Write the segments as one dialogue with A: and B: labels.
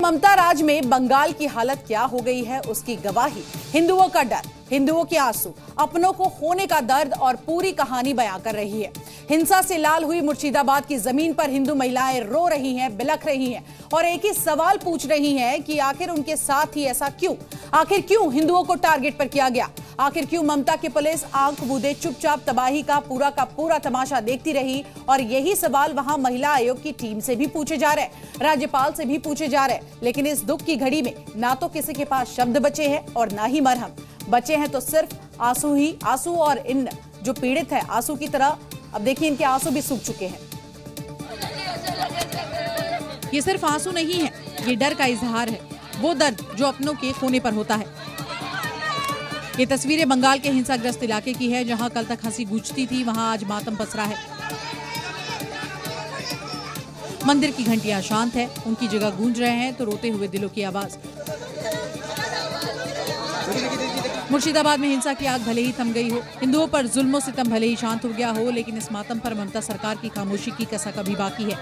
A: ममता राज में बंगाल की हालत क्या हो गई है उसकी गवाही हिंदुओं का डर, हिंदुओं के आंसू, अपनों को खोने का दर्द और पूरी कहानी बयां कर रही है। हिंसा से लाल हुई मुर्शिदाबाद की जमीन पर हिंदू महिलाएं रो रही हैं, बिलख रही हैं और एक ही सवाल पूछ रही हैं कि आखिर उनके साथ ही ऐसा क्यों? आखिर क्यों हिंदुओं को टारगेट पर किया गया? आखिर क्यों ममता की पुलिस आंख मूंदे चुपचाप तबाही का पूरा तमाशा देखती रही? और यही सवाल वहां महिला आयोग की टीम से भी पूछे जा रहे, राज्यपाल से भी पूछे जा रहे। लेकिन इस दुख की घड़ी में ना तो किसी के पास शब्द बचे हैं और ना ही मरहम बचे हैं, तो सिर्फ आंसू ही आंसू। और इन जो पीड़ित है आंसू की तरह, अब देखिए इनके आंसू भी सूख चुके हैं।
B: ये सिर्फ आंसू नहीं है, ये डर का इजहार है, वो दर्द जो अपनों के खोने पर होता है। ये तस्वीरें बंगाल के हिंसाग्रस्त इलाके की है, जहां कल तक हंसी गूंजती थी, वहां आज मातम पसरा है। मंदिर की घंटियां शांत है, उनकी जगह गूंज रहे हैं तो रोते हुए दिलों की आवाज। मुर्शिदाबाद में हिंसा की आग भले ही थम गई हो, हिंदुओं पर जुल्म सितम भले ही शांत हो गया हो, लेकिन इस मातम पर ममता सरकार की खामोशी की कसक अभी बाकी है।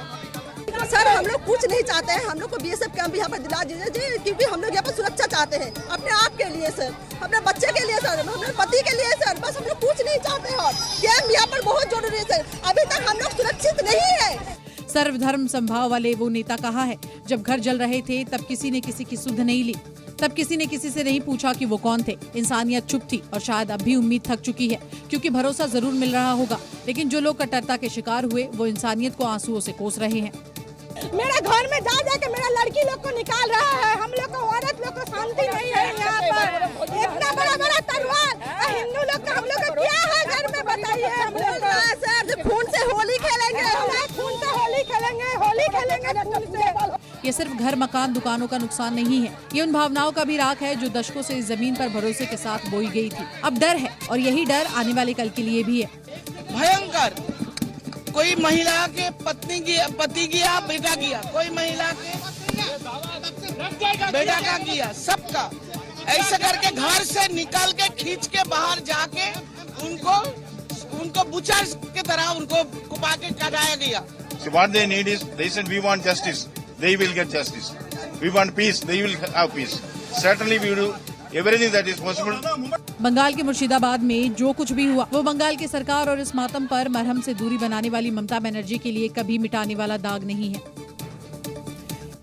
C: सर, हम लोग कुछ नहीं चाहते हैं, हम लोग को बीएसएफ कैंप यहाँ पर दिला दीजिए, क्योंकि हम लोग यहाँ पर सुरक्षा चाहते हैं अपने आप के लिए सर, अपने बच्चे के लिए सर, अपने पति के लिए सर, बस हम लोग कुछ नहीं चाहते हैं। कैंप यहाँ पर बहुत जरूरी है सर, अभी तक हम लोग सुरक्षित नहीं है।
B: सर्वधर्म संभाव वाले वो नेता कहाँ है? जब घर जल रहे थे तब किसी ने किसी की सुध नहीं ली, तब किसी ने किसी से नहीं पूछा कि वो कौन थे। इंसानियत चुप थी और शायद अब भी उम्मीद थक चुकी है, क्योंकि भरोसा जरूर मिल रहा होगा, लेकिन जो लोग कट्टरता के शिकार हुए वो इंसानियत को आंसुओं से कोस रहे हैं।
C: मेरा घर में जा के मेरा लड़की लोग को निकाल रहा है, हम लोग को, औरत लोग को शांति नहीं है यहाँ पर। इतना बड़ा तलवार हिंदू लोग का हम लोग का क्या है घर में, बताइए। हम लोग सर खून से होली खेलेंगे, खून से होली खेलेंगे, होली खेलेंगे खून से।
B: ये सिर्फ घर, मकान, दुकानों का नुकसान नहीं है, ये उन भावनाओं का भी राख है जो दशकों से इस जमीन पर भरोसे के साथ बोई गई थी। अब डर है और यही डर आने वाले कल के लिए भी है।
D: भयंकर, कोई महिला के पति किया, बेटा किया, कोई महिला के बेटा का किया, सबका ऐसा करके घर से निकाल के खींच के बाहर जाके उनको बुचर की तरह उनको कुपा के कटाया गया।
E: So what they need is, they said we want justice, they will get justice. We want peace, they will have peace. Certainly we will do everything that is possible.
B: Bengal के मुर्शिदाबाद में जो कुछ भी हुआ वो बंगाल की सरकार और इस मातम पर मरहम से दूरी बनाने वाली ममता बनर्जी के लिए कभी मिटाने वाला दाग नहीं है।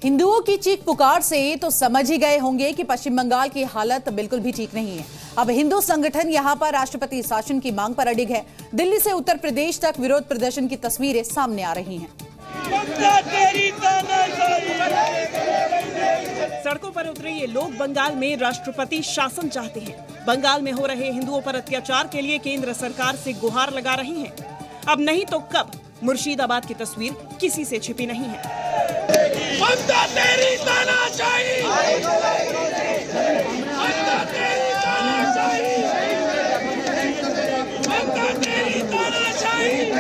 A: हिंदुओं की चीख पुकार से तो समझ ही गए होंगे कि पश्चिम बंगाल की हालत बिल्कुल भी ठीक नहीं है। अब हिंदू संगठन यहां पर राष्ट्रपति शासन की मांग पर अडिग है। दिल्ली से उत्तर प्रदेश तक विरोध प्रदर्शन की तस्वीरें सामने आ रही हैं।
F: सड़कों पर उतरे ये लोग बंगाल में राष्ट्रपति शासन चाहते हैं। बंगाल में हो रहे हिंदुओं पर अत्याचार के लिए केंद्र सरकार से गुहार लगा रही हैं। अब नहीं तो कब मुर्शिदाबाद की तस्वीर किसी से छिपी नहीं है।
D: ममता तेरी तानाशाही, ममता तेरी तानाशाही, ममता तेरी तानाशाही।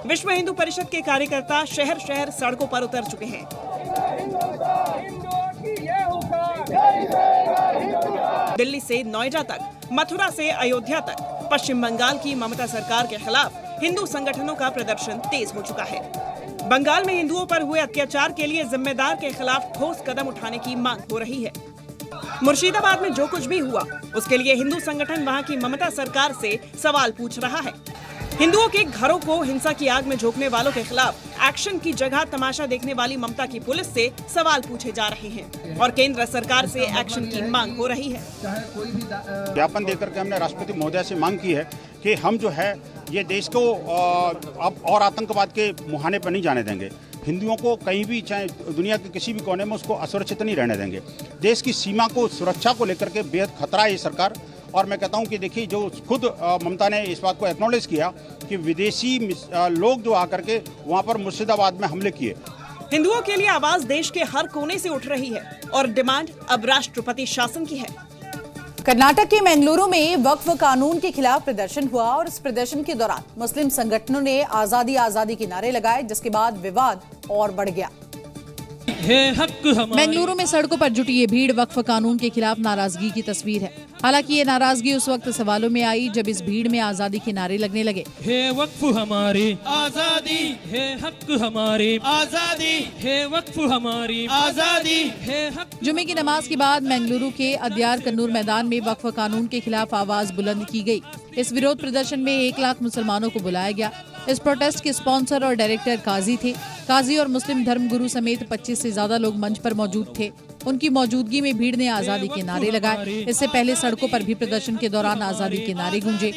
F: विश्व हिंदू परिषद के कार्यकर्ता शहर शहर सड़कों पर उतर चुके हैं। दिल्ली से नोएडा तक, मथुरा से अयोध्या तक, पश्चिम बंगाल की ममता सरकार के खिलाफ हिंदू संगठनों का प्रदर्शन तेज हो चुका है। बंगाल में हिंदुओं पर हुए अत्याचार के लिए जिम्मेदार के खिलाफ ठोस कदम उठाने की मांग हो रही है। मुर्शिदाबाद में जो कुछ भी हुआ उसके लिए हिंदू संगठन वहां की ममता सरकार से सवाल पूछ रहा है। हिंदुओं के घरों को हिंसा की आग में झोंकने वालों के खिलाफ एक्शन की जगह तमाशा देखने वाली ममता की पुलिस से सवाल पूछे जा रहे हैं और केंद्र सरकार से एक्शन की मांग हो रही है।
G: ज्ञापन देकर के हमने राष्ट्रपति महोदय से मांग की है कि हम जो है ये देश को अब और आतंकवाद के मुहाने पर नहीं जाने देंगे। हिंदुओं को कहीं भी, चाहे दुनिया के किसी भी कोने में, उसको असुरक्षित नहीं रहने देंगे। देश की सीमा को, सुरक्षा को लेकर के बेहद खतरा है ये सरकार। और मैं कहता हूं कि देखिए, जो खुद ममता ने इस बात को एक्नॉलेज किया कि विदेशी लोग जो आकर के वहां पर मुर्शिदाबाद में हमले किए।
F: हिंदुओं के लिए आवाज देश के हर कोने से उठ रही है और डिमांड अब राष्ट्रपति शासन की है।
A: कर्नाटक के मंगलुरु में वक्फ कानून के खिलाफ प्रदर्शन हुआ और इस प्रदर्शन के दौरान मुस्लिम संगठनों ने आजादी आजादी के नारे लगाए, जिसके बाद विवाद और बढ़ गया।
B: मंगलुरु में सड़कों पर जुटी ये भीड़ वक्फ कानून के खिलाफ नाराजगी की तस्वीर है। हालांकि ये नाराजगी उस वक्त सवालों में आई जब इस भीड़ में आजादी के नारे लगने लगे।
H: है वक्फ हमारी आजादी, है हक हमारी आजादी, है वक्फ हमारी आजादी, है हक।
B: जुमे की नमाज के बाद मंगलुरु के अद्यार कन्नूर मैदान में वक्फ कानून के खिलाफ आवाज बुलंद की गई। इस विरोध प्रदर्शन में 1 लाख मुसलमानों को बुलाया गया। इस प्रोटेस्ट के स्पॉन्सर और डायरेक्टर काजी थे। काजी और मुस्लिम धर्मगुरु समेत 25 से ज्यादा लोग मंच पर मौजूद थे। उनकी मौजूदगी में भीड़ ने आजादी के नारे लगाए। इससे पहले सड़कों पर भी प्रदर्शन के दौरान आजादी के नारे गूंजे।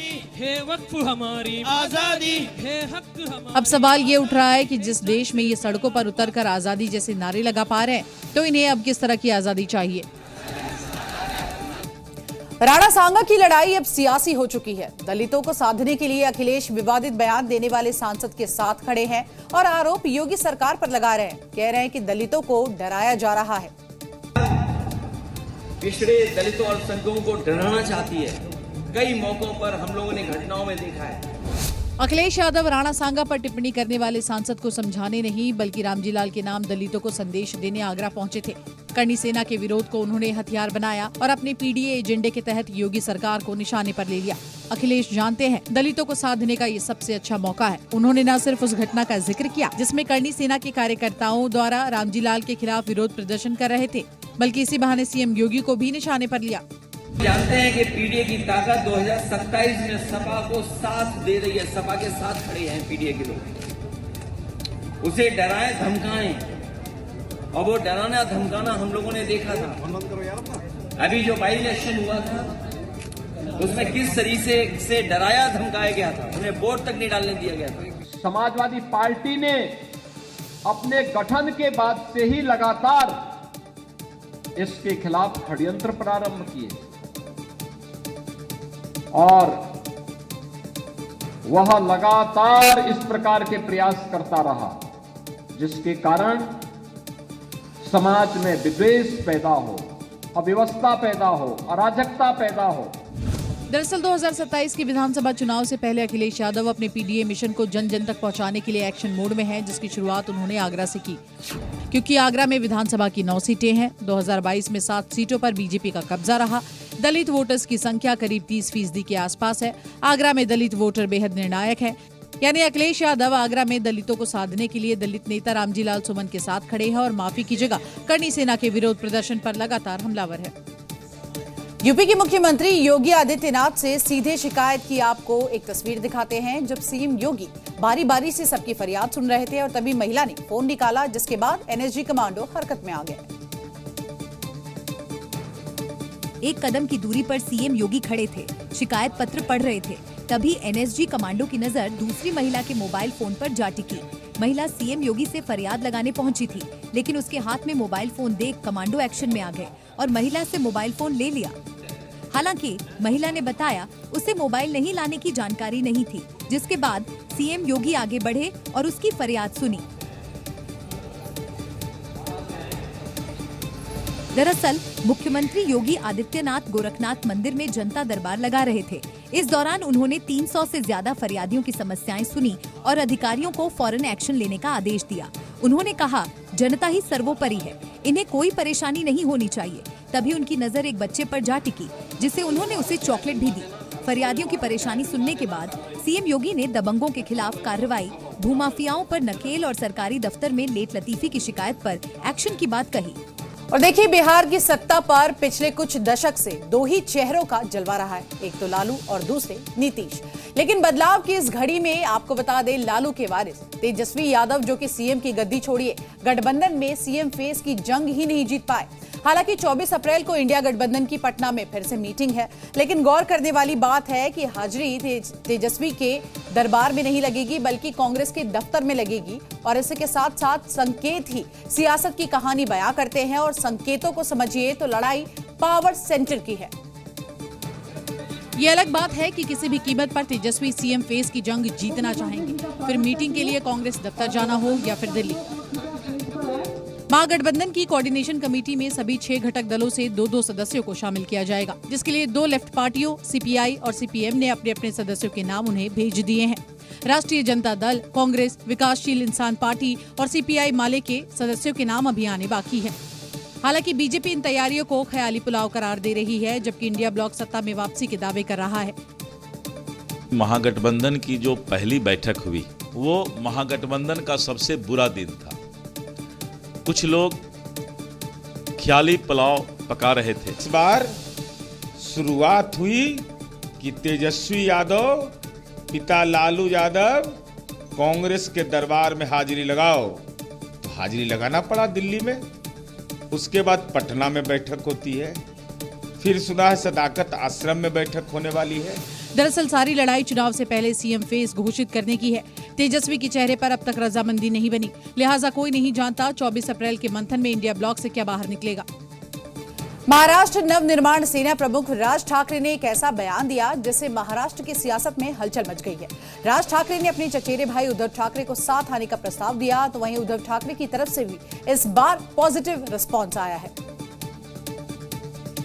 B: अब सवाल ये उठ रहा है कि जिस देश में ये सड़कों पर उतरकर आजादी जैसे नारे लगा पा रहे हैं, तो इन्हें अब किस तरह की आजादी चाहिए।
A: राणा सांगा की लड़ाई अब सियासी हो चुकी है। दलितों को साधने के लिए अखिलेश विवादित बयान देने वाले सांसद के साथ खड़े हैं और आरोप योगी सरकार पर लगा रहे हैं। कह रहे हैं कि दलितों को डराया जा रहा है।
I: पिछड़े दलितों और संघों को डराना चाहती है। कई मौकों पर हम लोगों ने घटनाओं में देखा है।
B: अखिलेश यादव राणा सांगा पर टिप्पणी करने वाले सांसद को समझाने नहीं बल्कि रामजी लाल के नाम दलितों को संदेश देने आगरा पहुंचे थे। करनी सेना के विरोध को उन्होंने हथियार बनाया और अपने पीडीए एजेंडे के तहत योगी सरकार को निशाने पर ले लिया। अखिलेश जानते हैं दलितों को साधने का ये सबसे अच्छा मौका है। उन्होंने न सिर्फ उस घटना का जिक्र किया जिसमें करनी सेना के कार्यकर्ताओं द्वारा रामजी लाल के खिलाफ विरोध प्रदर्शन कर रहे थे, बल्कि इसी बहाने सीएम योगी को भी निशाने पर लिया।
I: जानते हैं कि पीडीए की ताकत 2027 में सपा को साथ दे रही है। सपा के साथ खड़े हैं पीडीए के लोग। उसे डराएं धमकाएं, और वो डराना धमकाना हम लोगों ने देखा था। अभी जो बाई इलेक्शन हुआ था उसमें किस तरीके से डराया धमकाया गया था, उन्हें वोट तक नहीं डालने दिया गया था।
J: समाजवादी पार्टी ने अपने गठन के बाद से ही लगातार इसके खिलाफ षड्यंत्र प्रारंभ किए और वह लगातार इस प्रकार के प्रयास करता रहा, जिसके कारण समाज में विद्वेष पैदा हो, अव्यवस्था पैदा हो, अराजकता पैदा हो।
B: दरअसल 2027 के विधानसभा चुनाव से पहले अखिलेश यादव अपने पीडीए मिशन को जन जन तक पहुंचाने के लिए एक्शन मोड में हैं, जिसकी शुरुआत उन्होंने आगरा से की। क्योंकि आगरा में विधानसभा की 9 सीटें हैं। 2022 में 7 सीटों पर बीजेपी का कब्जा रहा। दलित वोटर्स की संख्या करीब 30% के आसपास है। आगरा में दलित वोटर बेहद निर्णायक है। यानी अखिलेश यादव आगरा में दलितों को साधने के लिए दलित नेता रामजी लाल सुमन के साथ खड़े हैं और माफी की जगह करनी सेना के विरोध प्रदर्शन पर लगातार हमलावर है।
A: यूपी के मुख्यमंत्री योगी आदित्यनाथ से सीधे शिकायत की आपको एक तस्वीर दिखाते हैं, जब सीएम योगी बारी बारी से सबकी फरियाद सुन रहे थे और तभी महिला ने फोन निकाला, जिसके बाद एनएसजी कमांडो हरकत में आ गए।
K: एक कदम की दूरी पर सीएम योगी खड़े थे, शिकायत पत्र पढ़ रहे थे। तभी एनएसजी कमांडो की नजर दूसरी महिला के मोबाइल फोन पर जा टिकी। महिला सीएम योगी से फरियाद लगाने पहुंची थी, लेकिन उसके हाथ में मोबाइल फोन देख कमांडो एक्शन में आ गए और महिला से मोबाइल फोन ले लिया। हालांकि महिला ने बताया उसे मोबाइल नहीं लाने की जानकारी नहीं थी, जिसके बाद सीएम योगी आगे बढ़े और उसकी फरियाद सुनी। दरअसल मुख्यमंत्री योगी आदित्यनाथ गोरखनाथ मंदिर में जनता दरबार लगा रहे थे। इस दौरान उन्होंने 300 से ज्यादा फरियादियों की समस्याएं सुनी और अधिकारियों को फौरन एक्शन लेने का आदेश दिया। उन्होंने कहा, जनता ही सर्वोपरि है, इन्हें कोई परेशानी नहीं होनी चाहिए। तभी उनकी नजर एक बच्चे पर जा टिकी, जिसे उन्होंने उसे चॉकलेट भी दी। फरियादियों की परेशानी सुनने के बाद सीएम योगी ने दबंगों के खिलाफ कार्रवाई, भूमाफियाओं पर नकेल और सरकारी दफ्तर में लेट लतीफी की शिकायत पर एक्शन की बात कही।
A: और देखिए, बिहार की सत्ता पर पिछले कुछ दशक से 2 ही चेहरों का जलवा रहा है, एक तो लालू और दूसरे नीतीश। लेकिन बदलाव की इस घड़ी में आपको बता दें, लालू के वारिस तेजस्वी यादव जो कि सीएम की गद्दी छोड़िए गठबंधन में सीएम फेस की जंग ही नहीं जीत पाए। हालांकि 24 अप्रैल को इंडिया गठबंधन की पटना में फिर से मीटिंग है, लेकिन गौर करने वाली बात है कि हाजिरी तेजस्वी के दरबार में नहीं लगेगी बल्कि कांग्रेस के दफ्तर में लगेगी। और इसके साथ साथ संकेत ही सियासत की कहानी बयां करते हैं और संकेतों को समझिए तो लड़ाई पावर सेंटर की है।
B: ये अलग बात है कि किसी भी कीमत पर तेजस्वी सीएम फेस की जंग जीतना चाहेंगे, फिर मीटिंग के लिए कांग्रेस दफ्तर जाना हो या फिर दिल्ली। महागठबंधन की कोऑर्डिनेशन कमेटी में सभी 6 घटक दलों से 2-2 सदस्यों को शामिल किया जाएगा, जिसके लिए 2 लेफ्ट पार्टियों सीपीआई और सीपीएम ने अपने अपने सदस्यों के नाम उन्हें भेज दिए हैं। राष्ट्रीय जनता दल, कांग्रेस, विकासशील इंसान पार्टी और सीपीआई माले के सदस्यों के नाम अभी आने बाकी है। हालांकि बीजेपी इन तैयारियों को ख्याली पुलाव करार दे रही है, जबकि इंडिया ब्लॉक सत्ता में वापसी के दावे कर रहा है।
L: महागठबंधन की जो पहली बैठक हुई वो महागठबंधन का सबसे बुरा दिन था। कुछ लोग ख्याली पुलाव पका रहे थे।
M: इस बार शुरुआत हुई कि तेजस्वी यादव पिता लालू यादव कांग्रेस के दरबार में हाजिरी लगाओ, तो हाजिरी लगाना पड़ा दिल्ली में। उसके बाद पटना में बैठक होती है, फिर सुना है सदाकत आश्रम में बैठक होने वाली है।
B: दरअसल सारी लड़ाई चुनाव से पहले सीएम फेस घोषित करने की है। तेजस्वी के चेहरे पर अब तक रजामंदी नहीं बनी, लिहाजा कोई नहीं जानता 24 अप्रैल के मंथन में इंडिया ब्लॉक से क्या बाहर निकलेगा।
A: महाराष्ट्र नवनिर्माण सेना प्रमुख राज ठाकरे ने एक ऐसा बयान दिया जिससे महाराष्ट्र की सियासत में हलचल मच गई है। राज ठाकरे ने अपने चचेरे भाई उद्धव ठाकरे को साथ आने का प्रस्ताव दिया, तो वहीं उद्धव ठाकरे की तरफ से भी इस बार पॉजिटिव रिस्पॉन्स आया है।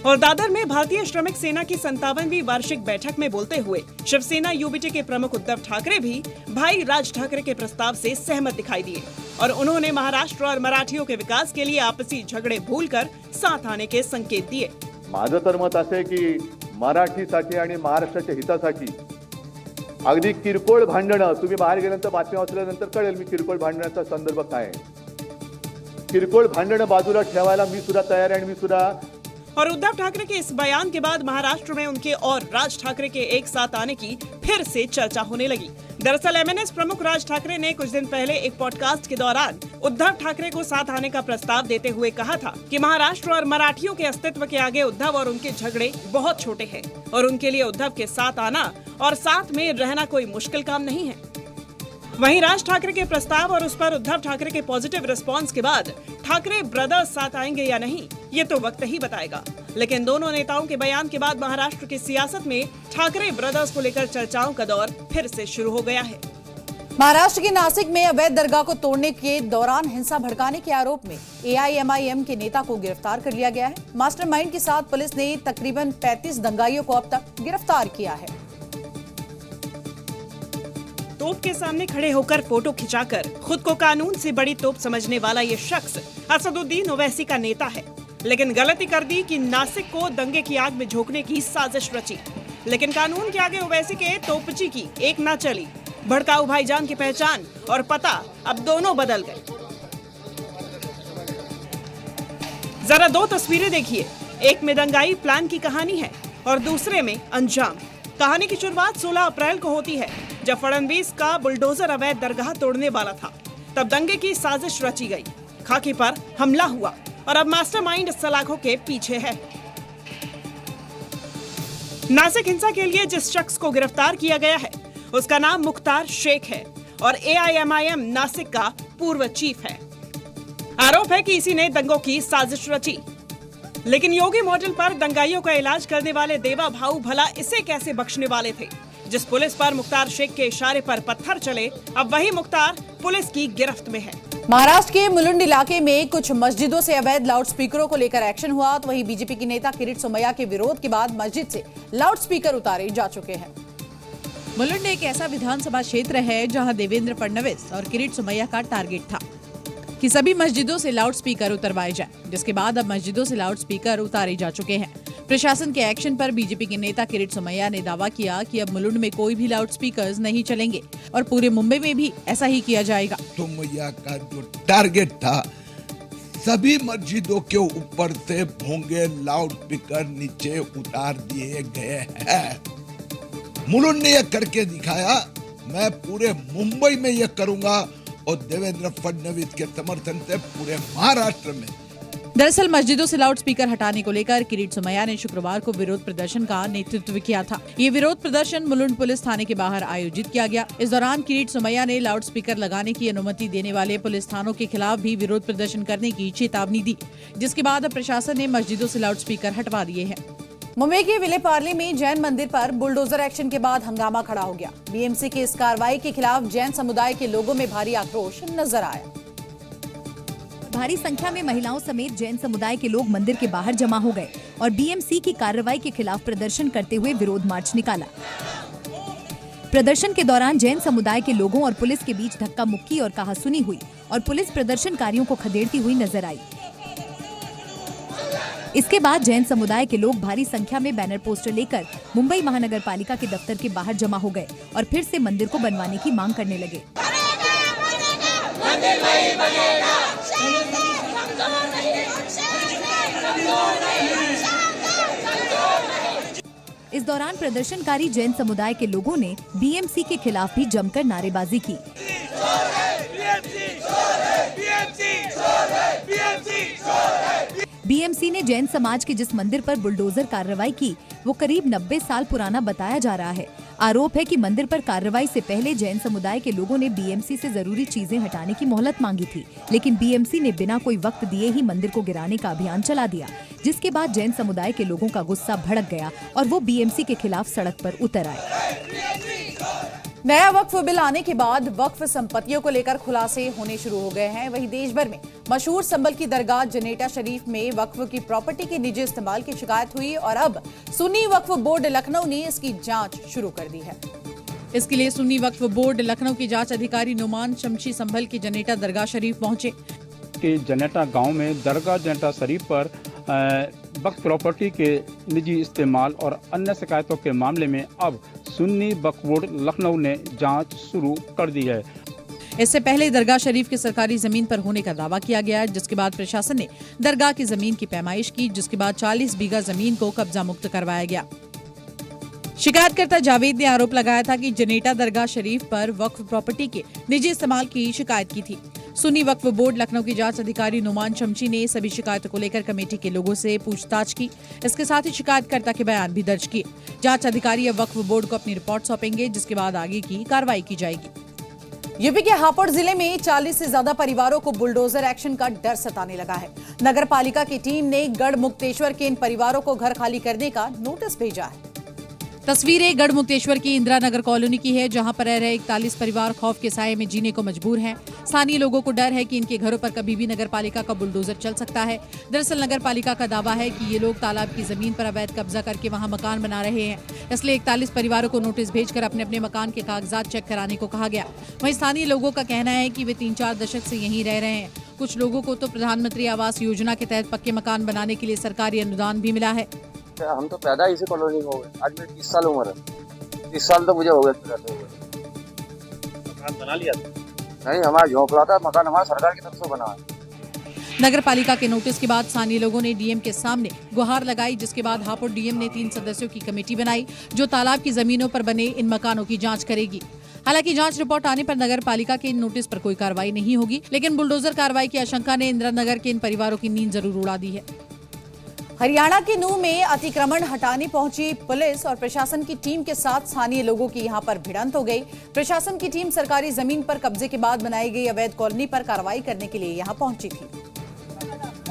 F: और दादर में भारतीय श्रमिक सेना की 57वीं वार्षिक बैठक में बोलते हुए शिवसेना यूबीटी के प्रमुख उद्धव ठाकरे भी भाई राज ठाकरे के प्रस्ताव से सहमत दिखाई दिए और उन्होंने महाराष्ट्र और मराठियों के विकास के लिए आपसी झगड़े भूलकर साथ आने के संकेत दिए।
N: माझं तर मत असे की मराठीसाठी आणि महाराष्ट्राच्या हितासाठी अगदी किरकोळ भांडणं, तुम्ही बाहेर गेल्यानंतर बातम्या वाचल्यानंतर कळेल मी किरकोळ भांडणाचा संदर्भ काय आहे। किरकोळ भांडणं बाजूला ठेवायला मी सुद्धा तयार आहे आणि मी सुद्धा।
F: और उद्धव ठाकरे के इस बयान के बाद महाराष्ट्र में उनके और राज ठाकरे के एक साथ आने की फिर से चर्चा होने लगी। दरअसल एमएनएस प्रमुख राज ठाकरे ने कुछ दिन पहले एक पॉडकास्ट के दौरान उद्धव ठाकरे को साथ आने का प्रस्ताव देते हुए कहा था कि महाराष्ट्र और मराठियों के अस्तित्व के आगे उद्धव और उनके झगड़े बहुत छोटे हैं और उनके लिए उद्धव के साथ आना और साथ में रहना कोई मुश्किल काम नहीं है। वहीं राज ठाकरे के प्रस्ताव और उस पर उद्धव ठाकरे के पॉजिटिव रिस्पांस के बाद ठाकरे ब्रदर्स साथ आएंगे या नहीं, ये तो वक्त ही बताएगा। लेकिन दोनों नेताओं के बयान के बाद महाराष्ट्र की सियासत में ठाकरे ब्रदर्स को लेकर चर्चाओं का दौर फिर से शुरू हो गया है।
A: महाराष्ट्र के नासिक में अवैध दरगाह को तोड़ने के दौरान हिंसा भड़काने के आरोप में एआईएमआईएम के नेता को गिरफ्तार कर लिया गया है। मास्टरमाइंड के साथ पुलिस ने तकरीबन 35 दंगाइयों को अब तक गिरफ्तार किया है।
F: तोप के सामने खड़े होकर फोटो खिंचाकर खुद को कानून से बड़ी तोप समझने वाला ये शख्स असदुद्दीन ओवैसी का नेता है, लेकिन गलती कर दी कि नासिक को दंगे की आग में झोंकने की साजिश रची। लेकिन कानून के आगे ओवैसी के तोपची की एक ना चली। भड़काऊ भाईजान की पहचान और पता अब दोनों बदल गए। जरा दो तस्वीरें देखिए, एक में दंगाई प्लान की कहानी है और दूसरे में अंजाम। कहानी की शुरुआत 16 अप्रैल को होती है, जब फडणवीस का बुलडोजर अवैध दरगाह तोड़ने वाला था। तब दंगे की साजिश रची गई, खाकी पर हमला हुआ और अब मास्टरमाइंड सलाखों के पीछे है। नासिक हिंसा के लिए जिस शख्स को गिरफ्तार किया गया है उसका नाम मुख्तार शेख है और एआईएमआईएम नासिक का पूर्व चीफ है। आरोप है कि इसी ने दंगों की साजिश रची। लेकिन योगी मॉडल पर दंगाइयों का इलाज करने वाले देवा भाऊ भला इसे कैसे बख्शने वाले थे। जिस पुलिस पर मुख्तार शेख के इशारे पर पत्थर चले, अब वही मुख्तार पुलिस की गिरफ्त में है।
A: महाराष्ट्र के मुलुंड इलाके में कुछ मस्जिदों से अवैध लाउडस्पीकरों को लेकर एक्शन हुआ, तो वहीं बीजेपी के नेता किरीट सोमैया के विरोध के बाद मस्जिद से लाउडस्पीकर उतारे जा चुके हैं।
B: मुलुंड एक ऐसा विधानसभा क्षेत्र है जहां देवेंद्र फडणवीस और किरीट सोमैया का टारगेट था कि सभी मस्जिदों से लाउडस्पीकर उतरवाए जाए, जिसके बाद अब मस्जिदों से लाउडस्पीकर उतारे जा चुके हैं। प्रशासन के एक्शन पर बीजेपी के नेता किरीट सोमैया ने दावा किया कि अब मुलुंड में कोई भी लाउडस्पीकर्स नहीं चलेंगे और पूरे मुंबई में भी ऐसा ही किया जाएगा।
O: सोमैया का जो टारगेट था, सभी मस्जिदों के ऊपर से भोंगे लाउडस्पीकर नीचे उतार दिए गए हैं। मुलुंड ने यह करके दिखाया, मैं पूरे मुंबई में यह करूंगा और देवेंद्र फडणवीस के समर्थन से पूरे महाराष्ट्र में।
B: दरअसल मस्जिदों से लाउडस्पीकर हटाने को लेकर किरीट सोमैया ने शुक्रवार को विरोध प्रदर्शन का नेतृत्व किया था। ये विरोध प्रदर्शन मुलुंड पुलिस थाने के बाहर आयोजित किया गया। इस दौरान किरीट सोमैया ने लाउडस्पीकर लगाने की अनुमति देने वाले पुलिस थानों के खिलाफ भी विरोध प्रदर्शन करने की चेतावनी दी, जिसके बाद अब प्रशासन ने मस्जिदों से लाउडस्पीकर हटवा दिए हैं।
A: मुंबई के विलेपार्ले में जैन मंदिर पर बुलडोजर एक्शन के बाद हंगामा खड़ा हो गया। बीएमसी की इस कार्रवाई के खिलाफ जैन समुदाय के लोगों में भारी आक्रोश नजर आया।
K: भारी संख्या में महिलाओं समेत जैन समुदाय के लोग मंदिर के बाहर जमा हो गए और बीएमसी की कार्रवाई के खिलाफ प्रदर्शन करते हुए विरोध मार्च निकाला। प्रदर्शन के दौरान जैन समुदाय के लोगों और पुलिस के बीच धक्का मुक्की और कहासुनी हुई और पुलिस प्रदर्शनकारियों को खदेड़ती हुई नजर आई। इसके बाद जैन समुदाय के लोग भारी संख्या में बैनर पोस्टर लेकर मुंबई महानगर पालिका के दफ्तर के बाहर जमा हो गए और फिर से मंदिर को बनवाने की मांग करने लगे। इस दौरान प्रदर्शनकारी जैन समुदाय के लोगों ने बीएमसी के खिलाफ भी जमकर नारेबाजी की। बीएमसी ने जैन समाज के जिस मंदिर पर बुलडोजर कार्रवाई की वो करीब 90 साल पुराना बताया जा रहा है। आरोप है कि मंदिर पर कार्रवाई से पहले जैन समुदाय के लोगों ने बीएमसी से जरूरी चीजें हटाने की मोहलत मांगी थी, लेकिन बीएमसी ने बिना कोई वक्त दिए ही मंदिर को गिराने का अभियान चला दिया, जिसके बाद जैन समुदाय के लोगों का गुस्सा भड़क गया और वो बीएमसी के खिलाफ सड़क पर उतर आए।
A: नया वक्फ बिल आने के बाद वक्फ संपत्तियों को लेकर खुलासे होने शुरू हो गए हैं। वहीं देश भर में मशहूर संभल की दरगाह जनेटा शरीफ में वक्फ की प्रॉपर्टी के निजी इस्तेमाल की शिकायत हुई और अब सुन्नी वक्फ बोर्ड लखनऊ ने इसकी जांच शुरू कर दी है।
B: इसके लिए सुन्नी वक्फ बोर्ड लखनऊ की जांच अधिकारी नुमान शमशी संभल की जनेटा दरगाह शरीफ पहुंचे।
P: के जनेटा गांव में दरगाह जनेटा शरीफ पर वक्फ प्रॉपर्टी के निजी इस्तेमाल और अन्य शिकायतों के मामले में अब सुन्नी वक्फ बोर्ड लखनऊ ने जांच शुरू कर दी है।
B: इससे पहले दरगाह शरीफ की सरकारी जमीन पर होने का दावा किया गया, जिसके बाद प्रशासन ने दरगाह की जमीन की पैमाइश की, जिसके बाद 40 बीघा जमीन को कब्जा मुक्त करवाया गया। शिकायतकर्ता जावेद ने आरोप लगाया था कि जनेटा दरगाह शरीफ पर वक्फ प्रॉपर्टी के निजी इस्तेमाल की शिकायत की थी। सुन्नी वक्फ बोर्ड लखनऊ की जांच अधिकारी नुमान शमशी ने सभी शिकायतों को लेकर कमेटी के लोगों से पूछताछ की। इसके साथ ही शिकायतकर्ता के बयान भी दर्ज किए। जांच अधिकारी अब वक्फ बोर्ड को अपनी रिपोर्ट सौंपेंगे, जिसके बाद आगे की कार्रवाई की जाएगी।
A: यूपी के हापुड़ जिले में 40 से ज्यादा परिवारों को बुलडोजर एक्शन का डर सताने लगा है। नगर पालिका की टीम ने गढ़ मुक्तेश्वर के इन परिवारों को घर खाली करने का नोटिस भेजा है।
B: तस्वीरें गढ़ मुक्तेश्वर की इंदिरा नगर कॉलोनी की है, जहां पर रह रहे 41 परिवार खौफ के साये में जीने को मजबूर हैं। स्थानीय लोगों को डर है कि इनके घरों पर कभी भी नगर पालिका का बुलडोजर चल सकता है। दरअसल नगर पालिका का दावा है कि ये लोग तालाब की जमीन पर अवैध कब्जा करके वहां मकान बना रहे हैं, इसलिए 41 परिवारों को नोटिस भेजकर अपने अपने मकान के कागजात चेक कराने को कहा गया। वहीं स्थानीय लोगों का कहना है कि वे 3-4 दशक से यहीं रह रहे हैं। कुछ लोगों को तो प्रधानमंत्री आवास योजना के तहत पक्के मकान बनाने के लिए सरकारी अनुदान भी मिला है।
Q: हम तो पैदा इसी कॉलोनी में हो गए, आज मेरी 30 साल उम्र है। 30 साल तो मुझे हो गए मकान बना लिया था। नहीं, हमारा झोंपड़ा था, मकान हमारा सरकार की तरफ से बना है।
B: नगर पालिका के नोटिस के बाद स्थानीय लोगों ने डीएम के सामने गुहार लगाई, जिसके बाद हापुड़ डीएम ने 3 सदस्यों की कमेटी बनाई जो तालाब की जमीनों पर बने इन मकानों की जांच करेगी। हालांकि जांच रिपोर्ट आने पर नगर पालिका के इन नोटिस पर कोई कार्रवाई नहीं होगी, लेकिन बुलडोजर कार्रवाई की आशंका ने इंदिरा नगर के इन परिवारों की नींद जरूर उड़ा दी है।
A: हरियाणा के नूंह में अतिक्रमण हटाने पहुंची पुलिस और प्रशासन की टीम के साथ स्थानीय लोगों की यहां पर भिड़ंत हो गई। प्रशासन की टीम सरकारी जमीन पर कब्जे के बाद बनाई गई अवैध कॉलोनी पर कार्रवाई करने के लिए यहां पहुंची थी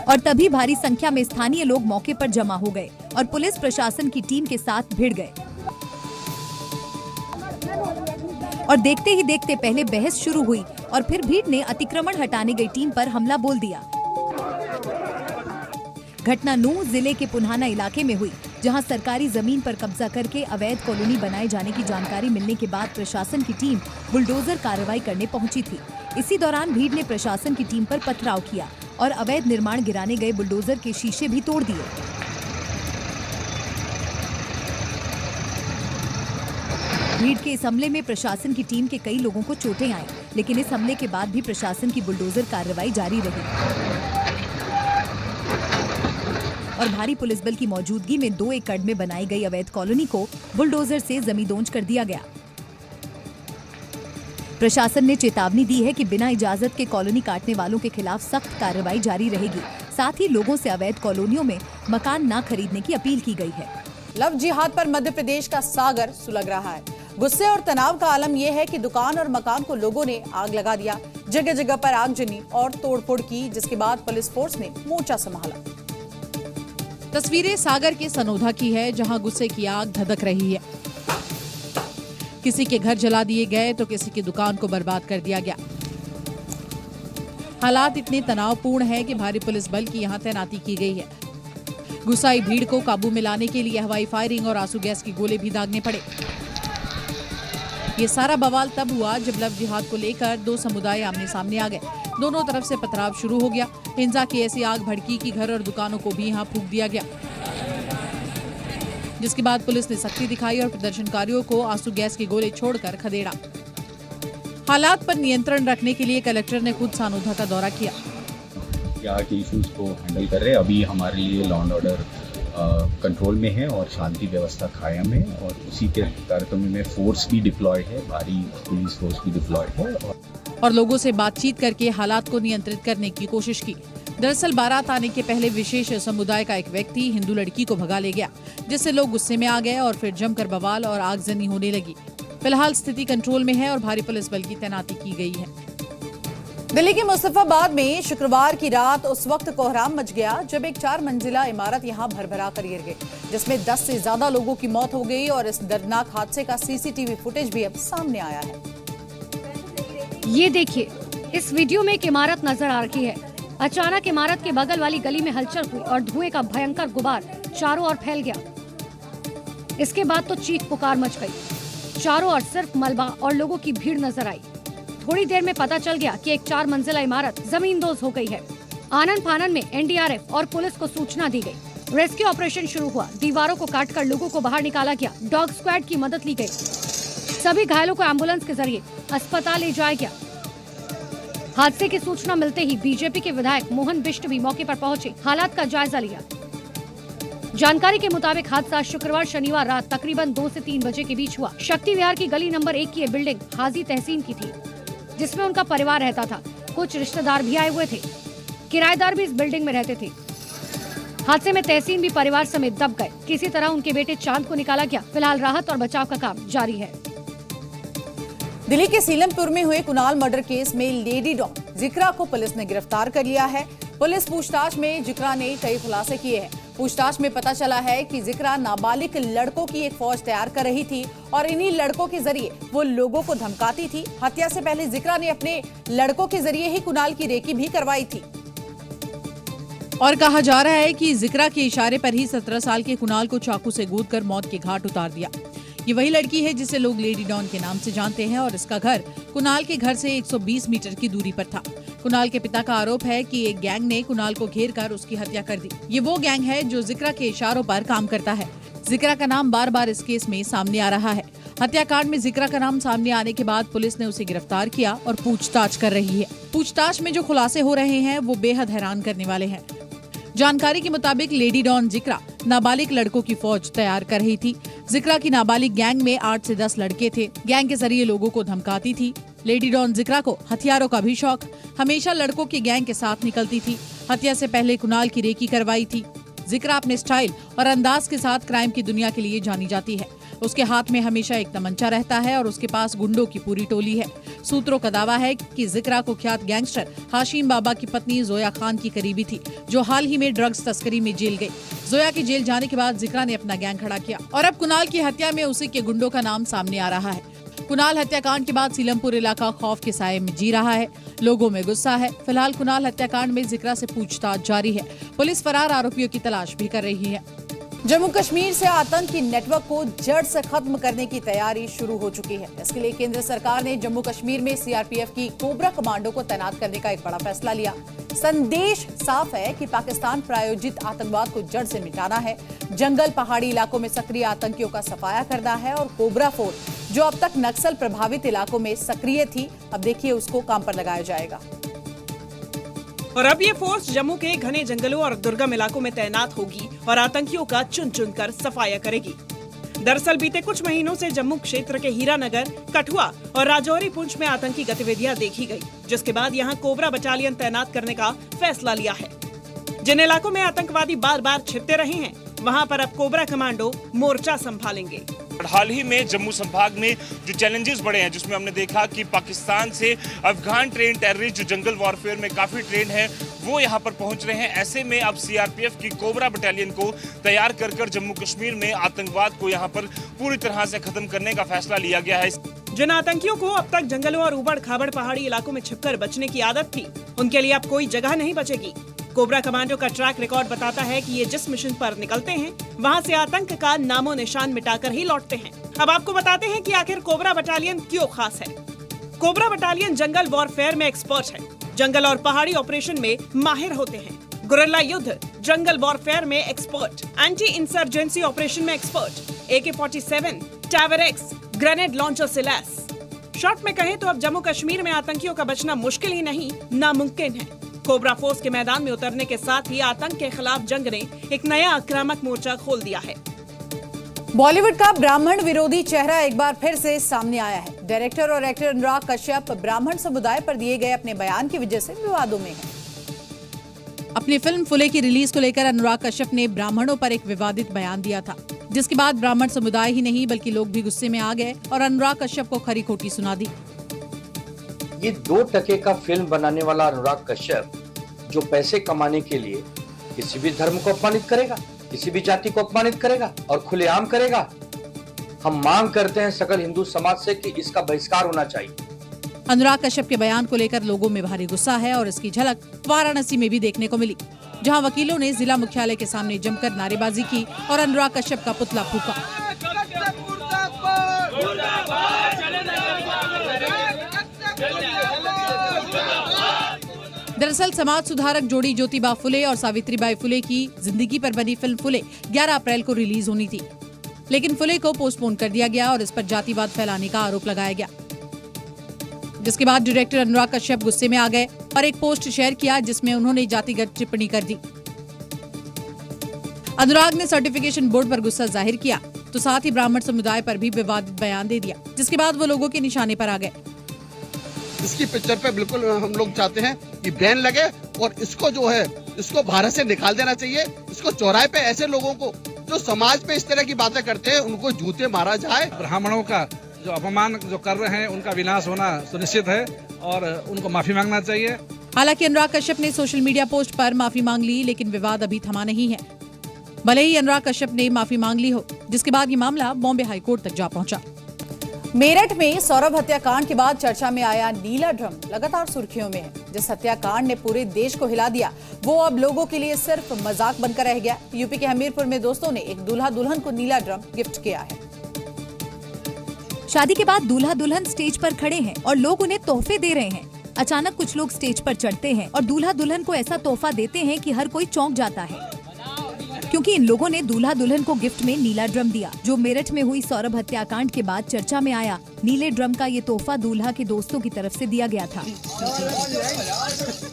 K: और तभी भारी संख्या में स्थानीय लोग मौके पर जमा हो गए और पुलिस प्रशासन की टीम के साथ भिड़ गए और देखते ही देखते पहले बहस शुरू हुई और फिर भीड़ ने अतिक्रमण हटाने गई टीम पर हमला बोल दिया। घटना नूंह जिले के पुन्हाना इलाके में हुई, जहां सरकारी जमीन पर कब्जा करके अवैध कॉलोनी बनाए जाने की जानकारी मिलने के बाद प्रशासन की टीम बुलडोजर कार्रवाई करने पहुंची थी। इसी दौरान भीड़ ने प्रशासन की टीम पर पथराव किया और अवैध निर्माण गिराने गए बुलडोजर के शीशे भी तोड़ दिए। भीड़ के इस हमले में प्रशासन की टीम के कई लोगों को चोटें आई, लेकिन इस हमले के बाद भी प्रशासन की बुलडोजर कार्रवाई जारी रही और भारी पुलिस बल की मौजूदगी में 2 एकड़ में बनाई गई अवैध कॉलोनी को बुलडोजर से जमींदोज कर दिया गया। प्रशासन ने चेतावनी दी है कि बिना इजाजत के कॉलोनी काटने वालों के खिलाफ सख्त कार्रवाई जारी रहेगी। साथ ही लोगों से अवैध कॉलोनियों में मकान न खरीदने की अपील की गई है।
A: लव जिहाद पर मध्य प्रदेश का सागर सुलग रहा है। गुस्से और तनाव का आलम यह है कि दुकान और मकान को लोगों ने आग लगा दिया। जगह जगह पर आगजनी और तोड़फोड़ की, जिसके बाद पुलिस फोर्स ने मोर्चा संभाला।
B: तस्वीरें सागर के सनोधा की है, जहां गुस्से की आग धधक रही है। किसी के घर जला दिए गए तो किसी की दुकान को बर्बाद कर दिया गया। हालात इतने तनावपूर्ण है कि भारी पुलिस बल की यहां तैनाती की गई है। गुस्साई भीड़ को काबू में लाने के लिए हवाई फायरिंग और आंसू गैस के गोले भी दागने पड़े। ये सारा बवाल तब हुआ जब लव जिहाद को लेकर दो समुदाय आमने सामने आ गए। दोनों तरफ से पथराव शुरू हो गया। हिंसा की ऐसी आग भड़की कि घर और दुकानों को भी यहाँ फूंक दिया गया, जिसके बाद पुलिस ने सख्ती दिखाई और प्रदर्शनकारियों को आंसू गैस के गोले छोड़कर खदेड़ा। हालात पर नियंत्रण रखने के लिए कलेक्टर ने खुद सानोधा का दौरा किया।
R: क्या के इश्यूज को हैंडल कर रहे हैं। अभी हमारे लिए लॉ एंड ऑर्डर कंट्रोल में है और शांति व्यवस्था कायम है और उसी के तारतम्य में फोर्स भी डिप्लॉयड है, भारी पुलिस फोर्स भी डिप्लॉयड है
B: और लोगों से बातचीत करके हालात को नियंत्रित करने की कोशिश की। दरअसल बारात आने के पहले विशेष समुदाय का एक व्यक्ति हिंदू लड़की को भगा ले गया, जिससे लोग गुस्से में आ गए और फिर जमकर बवाल और आगजनी होने लगी। फिलहाल स्थिति कंट्रोल में है और भारी पुलिस बल की तैनाती की गई है।
A: दिल्ली के मुस्तफाबाद में शुक्रवार की रात उस वक्त कोहराम मच गया जब एक 4 मंजिला इमारत यहां भरभरा कर गिर गई, जिसमें 10 से ज्यादा लोगों की मौत हो गई और इस दर्दनाक हादसे का सीसीटीवी फुटेज भी अब सामने आया है।
S: ये देखिए, इस वीडियो में एक इमारत नजर आ रही है। अचानक इमारत के बगल वाली गली में हलचल हुई और धुएं का भयंकर गुबार चारों ओर फैल गया। इसके बाद तो चीख पुकार मच गई। चारों ओर सिर्फ मलबा और लोगों की भीड़ नजर आई। थोड़ी देर में पता चल गया कि एक 4 मंजिला इमारत जमींदोज हो गई है। आनन फानन में एनडीआरएफ और पुलिस को सूचना दी गई। रेस्क्यू ऑपरेशन शुरू हुआ। दीवारों को काटकर लोगों को बाहर निकाला गया। डॉग स्क्वाड की मदद ली गई। सभी घायलों को एम्बुलेंस के जरिए अस्पताल ले जाया गया। हादसे की सूचना मिलते ही बीजेपी के विधायक मोहन बिष्ट भी मौके पर पहुंचे, हालात का जायजा लिया। जानकारी के मुताबिक हादसा शुक्रवार शनिवार रात तकरीबन 2 से 3 बजे के बीच हुआ। शक्ति विहार की गली नंबर 1 की ये बिल्डिंग हाजी तहसीन की थी, जिसमें उनका परिवार रहता था। कुछ रिश्तेदार भी आए हुए थे। किराएदार भी इस बिल्डिंग में रहते थे। हादसे में तहसीन भी परिवार समेत दब गए। किसी तरह उनके बेटे चांद को निकाला गया। फिलहाल राहत और बचाव का काम जारी है।
A: दिल्ली के सीलमपुर में हुए कुणाल मर्डर केस में लेडी डॉन जिक्रा को पुलिस ने गिरफ्तार कर लिया है। पुलिस पूछताछ में जिक्रा ने कई खुलासे किए हैं। पूछताछ में पता चला है कि जिक्रा नाबालिग लड़कों की एक फौज तैयार कर रही थी और इन्हीं लड़कों के जरिए वो लोगों को धमकाती थी। हत्या से पहले जिक्रा ने अपने लड़कों के जरिए ही कुणाल की रेकी भी करवाई थी।
B: और कहा जा रहा है कि जिक्रा के इशारे पर ही 17 साल के कुणाल को चाकू से गूंथकर मौत के घाट उतार दिया। ये वही लड़की है जिसे लोग लेडी डॉन के नाम से जानते हैं और इसका घर कुणाल के घर से 120 मीटर की दूरी पर था। कुणाल के पिता का आरोप है कि एक गैंग ने कुणाल को घेर कर उसकी हत्या कर दी। ये वो गैंग है जो जिक्रा के इशारों पर काम करता है। जिक्रा का नाम बार बार इस केस में सामने आ रहा है। हत्याकांड में जिक्रा का नाम सामने आने के बाद पुलिस ने उसे गिरफ्तार किया और पूछताछ कर रही है। पूछताछ में जो खुलासे हो रहे हैं वो बेहद हैरान करने वाले हैं। जानकारी के मुताबिक लेडी डॉन जिक्रा नाबालिग लड़कों की फौज तैयार कर रही थी। जिक्रा की नाबालिग गैंग में 8 से 10 लड़के थे। गैंग के जरिए लोगों को धमकाती थी। लेडी डॉन जिक्रा को हथियारों का भी शौक, हमेशा लड़कों की गैंग के साथ निकलती थी। हत्या से पहले कुणाल की रेकी करवाई थी। जिक्रा अपने स्टाइल और अंदाज के साथ क्राइम की दुनिया के लिए जानी जाती है। उसके हाथ में हमेशा एक तमंचा रहता है और उसके पास गुंडों की पूरी टोली है। सूत्रों का दावा है कि जिक्रा को ख्यात गैंगस्टर हाशिम बाबा की पत्नी जोया खान की करीबी थी, जो हाल ही में ड्रग्स तस्करी में जेल गई। जोया के जेल जाने के बाद जिक्रा ने अपना गैंग खड़ा किया और अब कुणाल की हत्या में उसी के गुंडों का नाम सामने आ रहा है। कुणाल हत्याकांड के बाद सीलमपुर इलाका खौफ के साए में जी रहा है। लोगों में गुस्सा है। फिलहाल कुणाल हत्याकांड में जिक्रा से पूछताछ जारी है। पुलिस फरार आरोपियों की तलाश भी कर रही है।
A: जम्मू कश्मीर से आतंकी नेटवर्क को जड़ से खत्म करने की तैयारी शुरू हो चुकी है। इसके लिए केंद्र सरकार ने जम्मू कश्मीर में सीआरपीएफ की कोबरा कमांडो को तैनात करने का एक बड़ा फैसला लिया। संदेश साफ है कि पाकिस्तान प्रायोजित आतंकवाद को जड़ से मिटाना है। जंगल पहाड़ी इलाकों में सक्रिय आतंकियों का सफाया करना है और कोबरा फोर्स जो अब तक नक्सल प्रभावित इलाकों में सक्रिय थी, अब देखिए उसको काम पर लगाया जाएगा।
F: और अब ये फोर्स जम्मू के घने जंगलों और दुर्गम इलाकों में तैनात होगी और आतंकियों का चुन चुन कर सफाया करेगी। दरअसल बीते कुछ महीनों से जम्मू क्षेत्र के हीरानगर, कठुआ और राजौरी पुंछ में आतंकी गतिविधियां देखी गई, जिसके बाद यहां कोबरा बटालियन तैनात करने का फैसला लिया है। जिन इलाकों में आतंकवादी बार बार छिपते रहे हैं, वहां पर अब कोबरा कमांडो मोर्चा संभालेंगे।
T: हाल ही में जम्मू संभाग में जो चैलेंजेस बढ़े हैं, जिसमें हमने देखा कि पाकिस्तान से अफगान ट्रेन टेररिस्ट जो जंगल वॉरफेयर में काफी ट्रेन है, वो यहाँ पर पहुंच रहे हैं। ऐसे में अब सीआरपीएफ की कोबरा बटालियन को तैयार कर जम्मू कश्मीर में आतंकवाद को यहाँ पर पूरी तरह से खत्म करने का फैसला लिया गया है।
F: जिन आतंकियों को अब तक जंगलों और उबड़ खाबड़ पहाड़ी इलाकों में छिपकर बचने की आदत थी, उनके लिए अब कोई जगह नहीं बचेगी। कोबरा कमांडो का ट्रैक रिकॉर्ड बताता है कि ये जिस मिशन पर निकलते हैं वहाँ से आतंक का नामो निशान मिटाकर ही लौटते हैं। अब आपको बताते हैं कि आखिर कोबरा बटालियन क्यों खास है। कोबरा बटालियन जंगल वॉरफेयर में एक्सपर्ट है, जंगल और पहाड़ी ऑपरेशन में माहिर होते हैं, गुरिल्ला युद्ध, जंगल वॉरफेयर में एक्सपर्ट, एंटी इंसर्जेंसी ऑपरेशन में expert, AK-47, tower x, grenade launcher से लैस। शॉर्ट में कहें तो अब जम्मू कश्मीर में आतंकियों का बचना मुश्किल ही नहीं, नामुमकिन है। कोबरा फोर्स के मैदान में उतरने के साथ ही आतंक के खिलाफ जंग ने एक नया आक्रामक मोर्चा खोल दिया है।
A: बॉलीवुड का ब्राह्मण विरोधी चेहरा एक बार फिर से सामने आया है। डायरेक्टर और एक्टर अनुराग कश्यप ब्राह्मण समुदाय पर दिए गए अपने बयान की वजह से विवादों में है।
B: अपनी फिल्म फुले की रिलीज को लेकर अनुराग कश्यप ने ब्राह्मणों पर एक विवादित बयान दिया था, जिसके बाद ब्राह्मण समुदाय ही नहीं बल्कि लोग भी गुस्से में आ गए और अनुराग कश्यप को खरी खोटी सुना दी।
U: ये 2 टके का फिल्म बनाने वाला अनुराग कश्यप जो पैसे कमाने के लिए किसी भी धर्म को अपमानित करेगा, किसी भी जाति को अपमानित करेगा और खुलेआम करेगा। हम मांग करते हैं सकल हिंदू समाज से कि इसका बहिष्कार होना चाहिए।
B: अनुराग कश्यप के बयान को लेकर लोगों में भारी गुस्सा है और इसकी झलक वाराणसी में भी देखने को मिली, जहां वकीलों ने जिला मुख्यालय के सामने जमकर नारेबाजी की और अनुराग कश्यप का पुतला फूंका। दरअसल समाज सुधारक जोड़ी ज्योतिबा फुले और सावित्रीबाई फुले की जिंदगी पर बनी फिल्म फुले 11 अप्रैल को रिलीज होनी थी, लेकिन फुले को पोस्टपोन कर दिया गया और इस पर जातिवाद फैलाने का आरोप लगाया गया, जिसके बाद डायरेक्टर अनुराग कश्यप गुस्से में आ गए और एक पोस्ट शेयर किया जिसमें उन्होंने जातिगत टिप्पणी कर दी। अनुराग ने सर्टिफिकेशन बोर्ड पर गुस्सा जाहिर किया तो साथ ही ब्राह्मण समुदाय पर भी विवादित बयान दे दिया, जिसके बाद वो लोगों के निशाने पर आ गए।
V: इसकी पिक्चर पे बिल्कुल हम लोग चाहते हैं कि बैन लगे और इसको जो है इसको भारत से निकाल देना चाहिए। इसको चौराहे पे ऐसे लोगों को जो समाज पे इस तरह की बातें करते हैं उनको जूते मारा जाए।
W: ब्राह्मणों का जो अपमान जो कर रहे हैं उनका विनाश होना सुनिश्चित है और उनको माफी मांगना चाहिए।
B: हालांकि अनुराग कश्यप ने सोशल मीडिया पोस्ट पर माफी मांग ली, लेकिन विवाद अभी थमा नहीं है। भले ही अनुराग कश्यप ने माफी मांग ली हो, जिसके बाद ये मामला बॉम्बे हाईकोर्ट तक जा पहुंचा।
A: मेरठ में सौरभ हत्याकांड के बाद चर्चा में आया नीला ड्रम लगातार सुर्खियों में है। जिस हत्याकांड ने पूरे देश को हिला दिया वो अब लोगों के लिए सिर्फ मजाक बनकर रह गया। यूपी के हमीरपुर में दोस्तों ने एक दूल्हा दुल्हन को नीला ड्रम गिफ्ट किया है।
K: शादी के बाद दूल्हा दुल्हन स्टेज पर खड़े हैं और लोग उन्हें तोहफे दे रहे हैं। अचानक कुछ लोग स्टेज पर चढ़ते हैं और दूल्हा दुल्हन को ऐसा तोहफा देते हैं कि हर कोई चौंक जाता है, क्योंकि इन लोगों ने दूल्हा दुल्हन को गिफ्ट में नीला ड्रम दिया। जो मेरठ में हुई सौरभ हत्याकांड के बाद चर्चा में आया, नीले ड्रम का ये तोहफा दूल्हा के दोस्तों की तरफ से दिया गया था।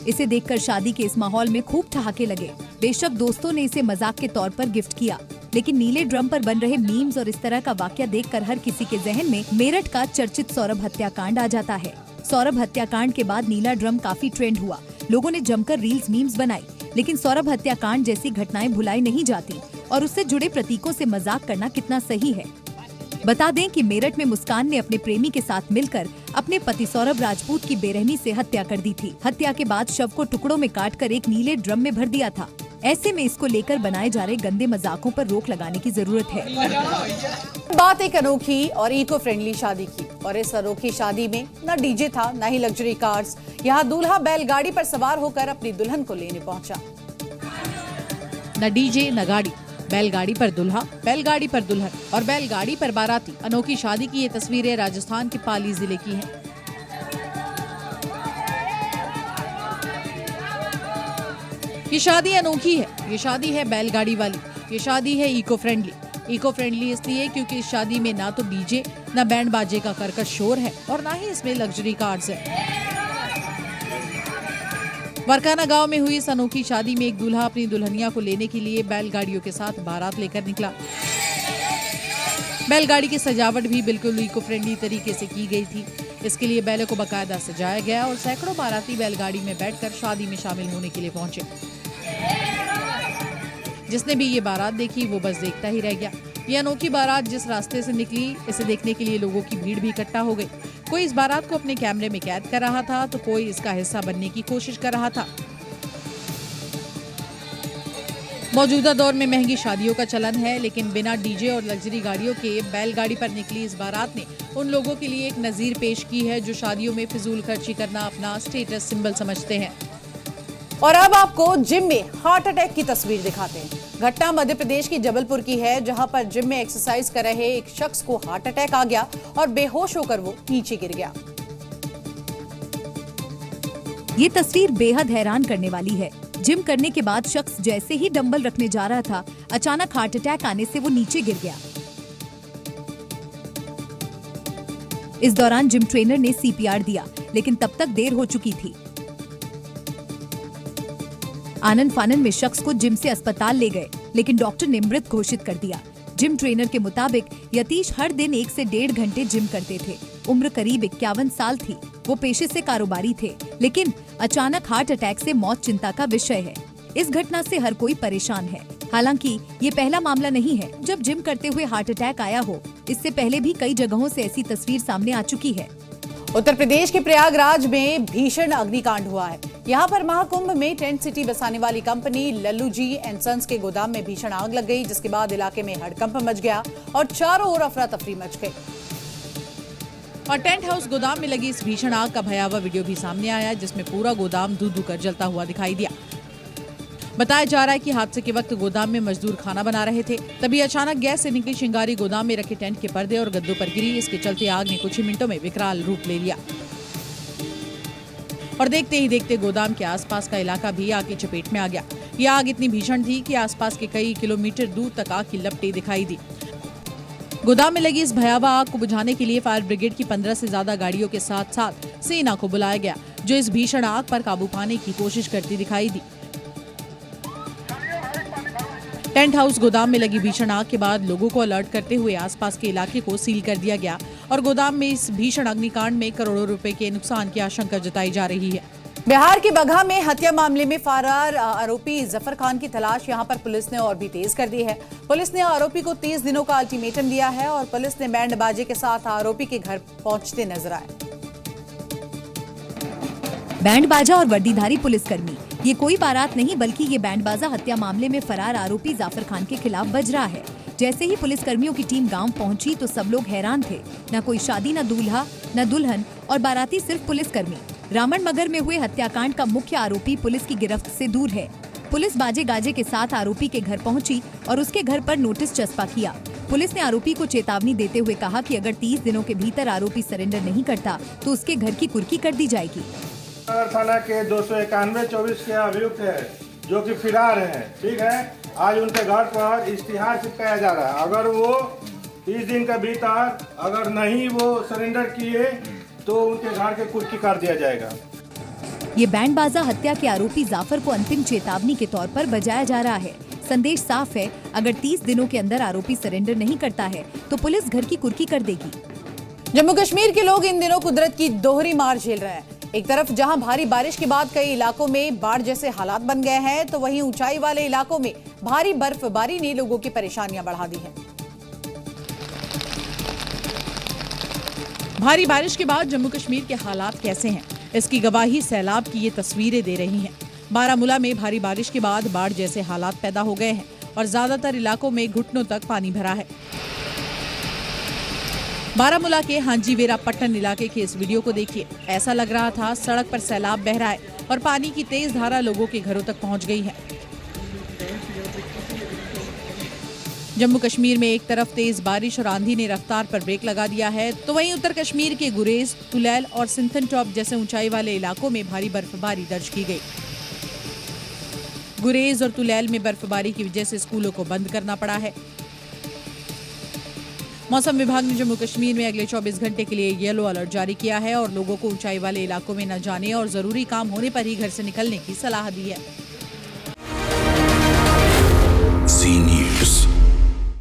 K: इसे देखकर शादी के इस माहौल में खूब ठहाके लगे। बेशक दोस्तों ने इसे मजाक के तौर पर गिफ्ट किया, लेकिन नीले ड्रम पर बन रहे मीम्स और इस तरह का वाकया देखकर हर किसी के जहन में मेरठ का चर्चित सौरभ हत्याकांड आ जाता है। सौरभ हत्याकांड के बाद नीला ड्रम काफी ट्रेंड हुआ, लोगों ने जमकर रील्स मीम्स बनाई, लेकिन सौरभ हत्याकांड जैसी घटनाएं भुलाई नहीं जाती और उससे जुड़े प्रतीकों से मजाक करना कितना सही है। बता दें कि मेरठ में मुस्कान ने अपने प्रेमी के साथ मिलकर अपने पति सौरभ राजपूत की बेरहमी से हत्या कर दी थी। हत्या के बाद शव को टुकड़ों में काटकर एक नीले ड्रम में भर दिया था। ऐसे में इसको लेकर बनाए जा रहे गंदे मजाकों पर रोक लगाने की जरूरत है।
A: बात एक अनोखी और इको फ्रेंडली शादी की, और इस अनोखी शादी में न डीजे था न ही लग्जरी कार्स। यहाँ दूल्हा बैलगाड़ी पर सवार होकर अपनी दुल्हन को लेने पहुंचा।
B: न डीजे न गाड़ी, बैलगाड़ी पर दूल्हा, बैलगाड़ी पर दुल्हन और बैलगाड़ी पर बाराती। अनोखी शादी की ये तस्वीरें राजस्थान के पाली जिले की हैं। ये शादी अनोखी है, ये शादी है बैलगाड़ी वाली, ये शादी है इको फ्रेंडली। इको फ्रेंडली इसलिए क्योंकि इस शादी में ना तो डीजे ना बैंड बाजे का कर्कश शोर है और ना ही इसमें लग्जरी कार्स है। वरकाना गांव में हुई इस अनोखी शादी में एक दूल्हा अपनी दुल्हनिया को लेने के लिए बैलगाड़ियों के साथ बारात लेकर निकला। बैलगाड़ी की सजावट भी बिल्कुल इको फ्रेंडली तरीके से की गई थी। इसके लिए बैलों को बाकायदा सजाया गया और सैकड़ों बाराती बैलगाड़ी में बैठकर शादी में शामिल होने के लिए पहुंचे। जिसने भी ये बारात देखी वो बस देखता ही रह गया। ये अनोखी बारात जिस रास्ते से निकली, इसे देखने के लिए लोगों की भीड़ भी इकट्ठा हो गई। कोई इस बारात को अपने कैमरे में कैद कर रहा था तो कोई इसका हिस्सा बनने की कोशिश कर रहा था। मौजूदा दौर में महंगी शादियों का चलन है, लेकिन बिना डीजे और लग्जरी गाड़ियों के बैलगाड़ी पर निकली इस बारात ने उन लोगों के लिए एक नजीर पेश की है जो शादियों में फिजूल खर्ची करना अपना स्टेटस सिंबल समझते हैं।
A: और अब आपको जिम में हार्ट अटैक की तस्वीर दिखाते हैं। घटना मध्य प्रदेश की जबलपुर की है, जहां पर जिम में एक्सरसाइज कर रहे एक शख्स को हार्ट अटैक आ गया और बेहोश होकर वो नीचे गिर गया।
K: ये तस्वीर बेहद हैरान करने वाली है। जिम करने के बाद शख्स जैसे ही डंबल रखने जा रहा था, अचानक हार्ट अटैक आने से वो नीचे गिर गया। इस दौरान जिम ट्रेनर ने CPR दिया, लेकिन तब तक देर हो चुकी थी। आनन फानन में शख्स को जिम से अस्पताल ले गए, लेकिन डॉक्टर ने मृत घोषित कर दिया। जिम ट्रेनर के मुताबिक यतीश हर दिन 1 से 1.5 घंटे जिम करते थे। उम्र करीब 51 साल थी। वो पेशे से कारोबारी थे, लेकिन अचानक हार्ट अटैक से मौत चिंता का विषय है। इस घटना से हर कोई परेशान है। हालांकि ये पहला मामला नहीं है जब जिम करते हुए हार्ट अटैक आया हो। इससे पहले भी कई जगहों से ऐसी तस्वीर सामने आ चुकी है।
A: उत्तर प्रदेश के प्रयागराज में भीषण अग्निकांड हुआ है। यहाँ पर महाकुंभ में टेंट सिटी बसाने वाली company Lallu ji and sons के गोदाम में भीषण आग लग गई, जिसके बाद इलाके में हड़कंप मच गया और चारों ओर अफरा तफरी मच गई।
B: और टेंट हाउस गोदाम में लगी इस भीषण आग का भयावह वीडियो भी सामने आया, जिसमें पूरा गोदाम धू-धू कर जलता हुआ दिखाई दिया। बताया जा रहा है कि हादसे के वक्त गोदाम में मजदूर खाना बना रहे थे, तभी अचानक गैस से निकली चिंगारी गोदाम में रखे टेंट के पर्दे और गद्दों पर गिरी। इसके चलते आग ने कुछ ही मिनटों में विकराल रूप ले लिया और देखते ही देखते गोदाम के आसपास का इलाका भी आग की चपेट में आ गया। यह आग इतनी भीषण थी कि आसपास के कई किलोमीटर दूर तक आग की लपटें दिखाई दी। गोदाम में लगी इस भयावह आग को बुझाने के लिए फायर ब्रिगेड की 15 से ज्यादा गाड़ियों के साथ साथ सेना को बुलाया गया, जो इस भीषण आग पर काबू पाने की कोशिश करती दिखाई दी। टेंट हाउस गोदाम में लगी भीषण आग के बाद लोगों को अलर्ट करते हुए आसपास के इलाके को सील कर दिया गया और गोदाम में इस भीषण अग्निकांड में करोड़ों रुपए के नुकसान की आशंका जताई जा रही है।
A: बिहार के बगहा में हत्या मामले में फरार आरोपी जफर खान की तलाश यहां पर पुलिस ने और भी तेज कर दी है। पुलिस ने आरोपी को 30 दिनों का अल्टीमेटम दिया है और पुलिस ने बैंड बाजे के साथ आरोपी के घर पहुंचते नजर आए।
K: बैंड बाजा और वर्दीधारी पुलिसकर्मी, ये कोई बारात नहीं बल्कि ये बैंड बाजा हत्या मामले में फरार आरोपी जाफर खान के खिलाफ बज रहा है। जैसे ही पुलिसकर्मियों की टीम गांव पहुंची तो सब लोग हैरान थे। न कोई शादी, न दूल्हा, न दुल्हन और बाराती सिर्फ पुलिसकर्मी। रामन मगर में हुए हत्याकांड का मुख्य आरोपी पुलिस की गिरफ्त से दूर है। पुलिस बाजे गाजे के साथ आरोपी के घर पहुंची और उसके घर पर नोटिस चस्पा किया। पुलिस ने आरोपी को चेतावनी देते हुए कहा कि अगर 30 दिनों के भीतर आरोपी सरेंडर नहीं करता तो उसके घर की कुर्की कर दी जाएगी।
C: थाना के 291-24 के अभियुक्त है जो कि फिरार है, ठीक है। आज उनके घर पर इश्तिहार चिपकाया जा रहा है। अगर वो 30 दिन के भीतर अगर नहीं वो सरेंडर किए तो उनके घर के कुर्की कर दिया जाएगा।
K: ये बैंड बाजा हत्या के आरोपी जाफर को अंतिम चेतावनी के तौर पर बजाया जा रहा है। संदेश साफ है, अगर 30 दिनों के अंदर आरोपी सरेंडर नहीं करता है तो पुलिस घर की कुर्की कर देगी।
A: जम्मू कश्मीर के लोग इन दिनों कुदरत की दोहरी मार झेल रहे हैं। एक तरफ जहां भारी बारिश के बाद कई इलाकों में बाढ़ जैसे हालात बन गए हैं, तो वहीं ऊंचाई वाले इलाकों में भारी बर्फबारी ने लोगों की परेशानियां बढ़ा दी हैं।
B: भारी बारिश के बाद जम्मू कश्मीर के हालात कैसे हैं, इसकी गवाही सैलाब की ये तस्वीरें दे रही हैं। बारामूला में भारी बारिश के बाद बाढ़ जैसे हालात पैदा हो गए हैं और ज्यादातर इलाकों में घुटनों तक पानी भरा है। बारामूला के हांजीवेरा पट्टन इलाके के इस वीडियो को देखिए। ऐसा लग रहा था सड़क पर सैलाब बह रहा है और पानी की तेज धारा लोगों के घरों तक पहुंच गई है। जम्मू कश्मीर में एक तरफ तेज बारिश और आंधी ने रफ्तार पर ब्रेक लगा दिया है, तो वहीं उत्तर कश्मीर के गुरेज, तुलैल और सिंथन टॉप जैसे ऊंचाई वाले इलाकों में भारी बर्फबारी दर्ज की गई। गुरेज और तुलैल में बर्फबारी की वजह से स्कूलों को बंद करना पड़ा है। मौसम विभाग ने जम्मू कश्मीर में अगले 24 घंटे के लिए येलो अलर्ट जारी किया है और लोगों को ऊंचाई वाले इलाकों में न जाने और जरूरी काम होने पर ही घर से निकलने की सलाह दी है।